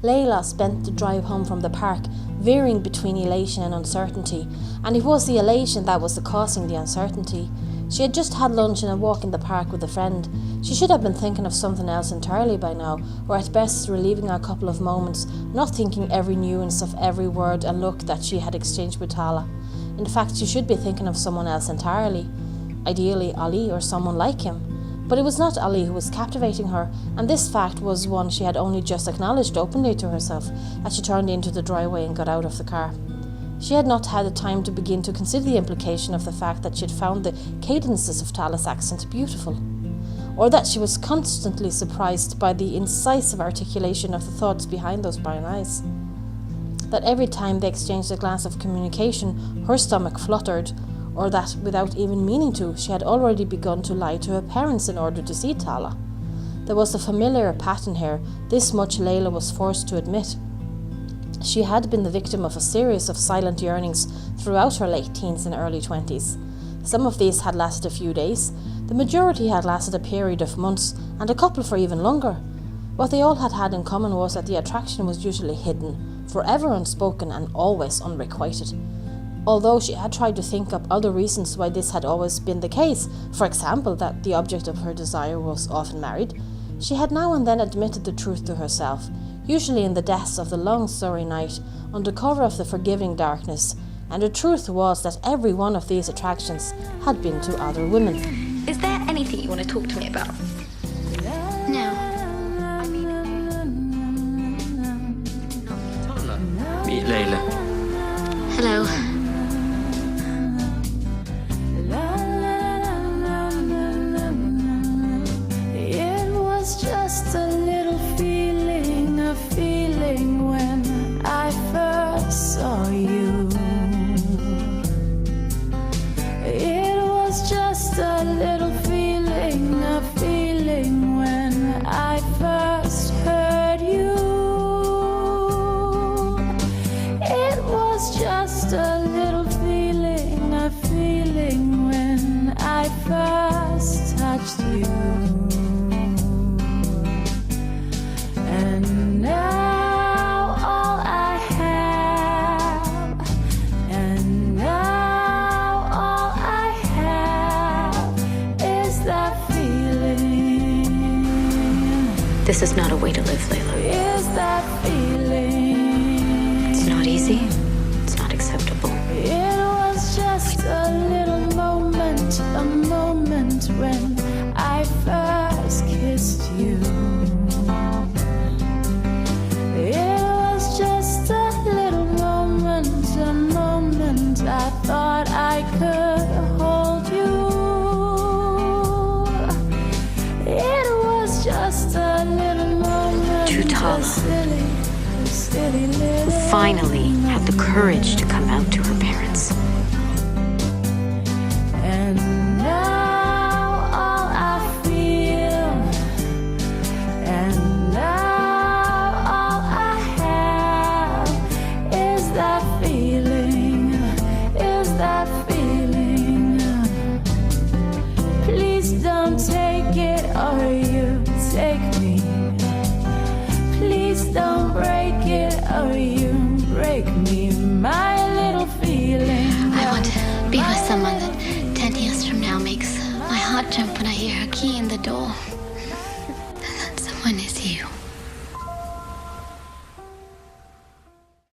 Layla spent the drive home from the park veering between elation and uncertainty, and it was the elation that was causing the uncertainty. She had just had lunch and a walk in the park with a friend. She should have been thinking of something else entirely by now, or at best reliving a couple of moments, not thinking every nuance of every word and look that she had exchanged with Tala. In fact, she should be thinking of someone else entirely. Ideally Ali or someone like him. But it was not Ali who was captivating her, and this fact was one she had only just acknowledged openly to herself as she turned into the driveway and got out of the car. She had not had the time to begin to consider the implication of the fact that she had found the cadences of Tala's accent beautiful, or that she was constantly surprised by the incisive articulation of the thoughts behind those brown eyes. That every time they exchanged a glance of communication, her stomach fluttered, or that, without even meaning to, she had already begun to lie to her parents in order to see Tala. There was a familiar pattern here, this much Layla was forced to admit. She had been the victim of a series of silent yearnings throughout her late teens and early 20s. Some of these had lasted a few days, the majority had lasted a period of months, and a couple for even longer. What they all had in common was that the attraction was usually hidden, forever unspoken and always unrequited. Although she had tried to think up other reasons why this had always been the case, for example that the object of her desire was often married, she had now and then admitted the truth to herself, usually in the depths of the long Surrey night, under cover of the forgiving darkness, and the truth was that every one of these attractions had been to other women. Is there anything you want to talk to me about? No. Meet Layla. Hello. Just a little feeling, a feeling when I first saw you. It was just a little feeling, a feeling when I first heard you. It was just a little feeling, a feeling when I first touched you. And now all I have, and now all I have is that feeling. This is not a way to live, Layla. Is that feeling. It's not easy. It's not acceptable. It was just a little moment, a moment when I first kissed you. It was just a little moment, a moment I thought I could hold you. It was just a little moment. To Tala, silly who little. finally had the courage to come out to her parents. And now all I feel, and now all I have is that feeling, is that feeling. Please don't take it or you take me. Please don't break it or you break me. My little feeling. I want to be with someone that 10 years from now makes my heart jump when I hear her key in the door.